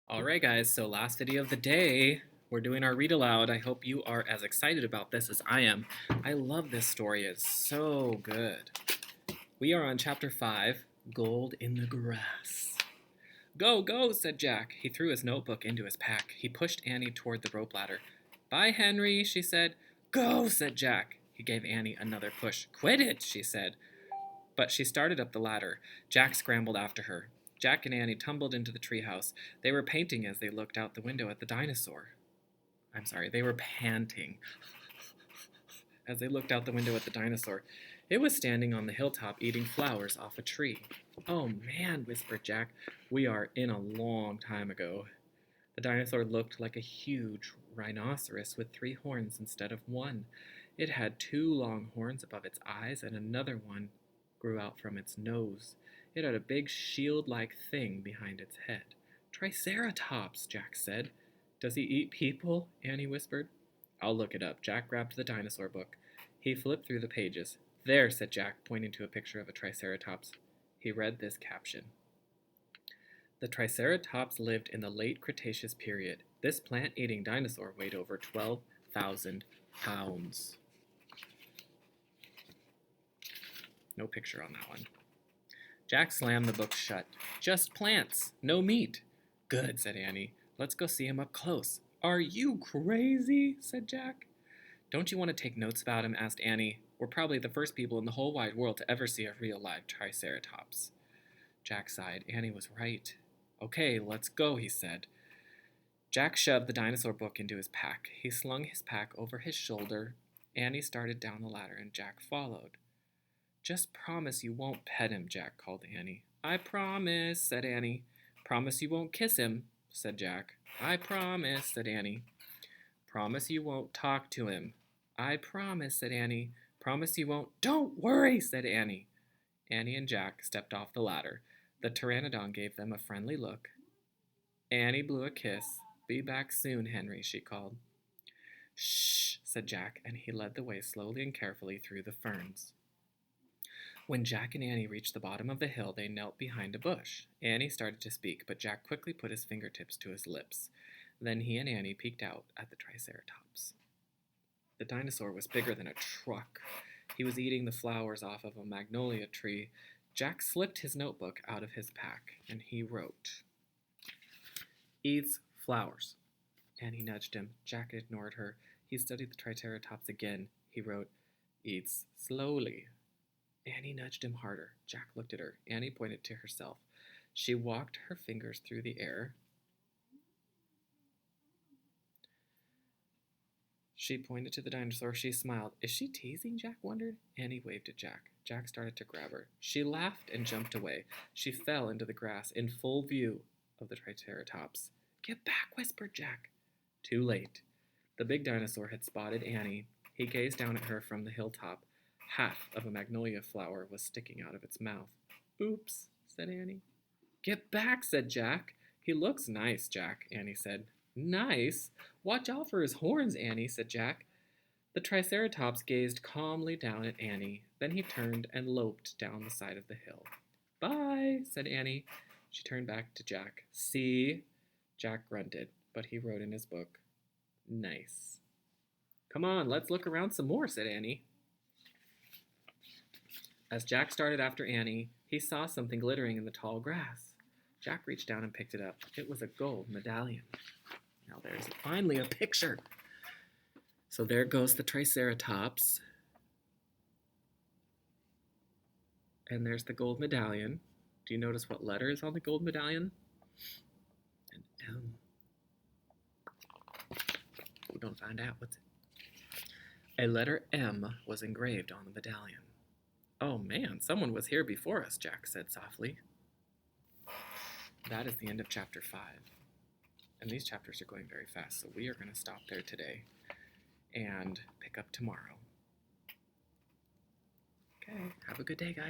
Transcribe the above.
Alright guys, so last video of the day, we're doing our read aloud. I hope you are as excited about this as I am. I love this story, it's so good. We are on chapter 5, Gold in the Grass. Go, go, said Jack. He threw his notebook into his pack. He pushed Annie toward the rope ladder. Bye, Henry, she said. Go, said Jack. He gave Annie another push. Quit it, she said. But she started up the ladder. Jack scrambled after her. Jack and Annie tumbled into the treehouse. They were painting as they looked out the window at the dinosaur. They were panting as they looked out the window at the dinosaur. It was standing on the hilltop eating flowers off a tree. Oh man, whispered Jack. We are in a long time ago. The dinosaur looked like a huge rhinoceros with 3 horns instead of 1. It had 2 long horns above its eyes and another one grew out from its nose. It had a big shield-like thing behind its head. Triceratops, Jack said. Does he eat people? Annie whispered. I'll look it up. Jack grabbed the dinosaur book. He flipped through the pages. There, said Jack, pointing to a picture of a Triceratops. He read this caption. The Triceratops lived in the late Cretaceous period. This plant-eating dinosaur weighed over 12,000 pounds. No picture on that one. Jack slammed the book shut. Just plants, no meat. Good, said Annie. Let's go see him up close. Are you crazy? Said Jack. Don't you want to take notes about him? Asked Annie. We're probably the first people in the whole wide world to ever see a real live Triceratops. Jack sighed. Annie was right. Okay, let's go, he said. Jack shoved the dinosaur book into his pack. He slung his pack over his shoulder. Annie started down the ladder and Jack followed. Just promise you won't pet him, Jack called Annie. I promise, said Annie. Promise you won't kiss him, said Jack. I promise, said Annie. Promise you won't talk to him. I promise, said Annie. Promise you won't. Don't worry, said Annie. Annie and Jack stepped off the ladder. The pteranodon gave them a friendly look. Annie blew a kiss. Be back soon, Henry, she called. Shh, said Jack, and he led the way slowly and carefully through the ferns. When Jack and Annie reached the bottom of the hill, they knelt behind a bush. Annie started to speak, but Jack quickly put his fingertips to his lips. Then he and Annie peeked out at the Triceratops. The dinosaur was bigger than a truck. He was eating the flowers off of a magnolia tree. Jack slipped his notebook out of his pack, and he wrote, Eats flowers. Annie nudged him. Jack ignored her. He studied the Triceratops again. He wrote, Eats slowly. Annie nudged him harder. Jack looked at her. Annie pointed to herself. She walked her fingers through the air. She pointed to the dinosaur. She smiled. Is she teasing? Jack wondered. Annie waved at Jack. Jack started to grab her. She laughed and jumped away. She fell into the grass in full view of the Triceratops. Get back, whispered Jack. Too late. The big dinosaur had spotted Annie. He gazed down at her from the hilltop. Half of a magnolia flower was sticking out of its mouth. Oops, said Annie. Get back, said Jack. He looks nice, Jack, Annie said. Nice? Watch out for his horns, Annie, said Jack. The Triceratops gazed calmly down at Annie. Then he turned and loped down the side of the hill. Bye, said Annie. She turned back to Jack. See? Jack grunted, but he wrote in his book. Nice. Come on, let's look around some more, said Annie. As Jack started after Annie, he saw something glittering in the tall grass. Jack reached down and picked it up. It was a gold medallion. Now there's finally a picture. So there goes the Triceratops. And there's the gold medallion. Do you notice what letter is on the gold medallion? An M. We're going to find out what's it. A letter M was engraved on the medallion. Oh man, someone was here before us, Jack said softly. That is the end of chapter 5. And these chapters are going very fast, so we are going to stop there today and pick up tomorrow. Okay, have a good day, guys.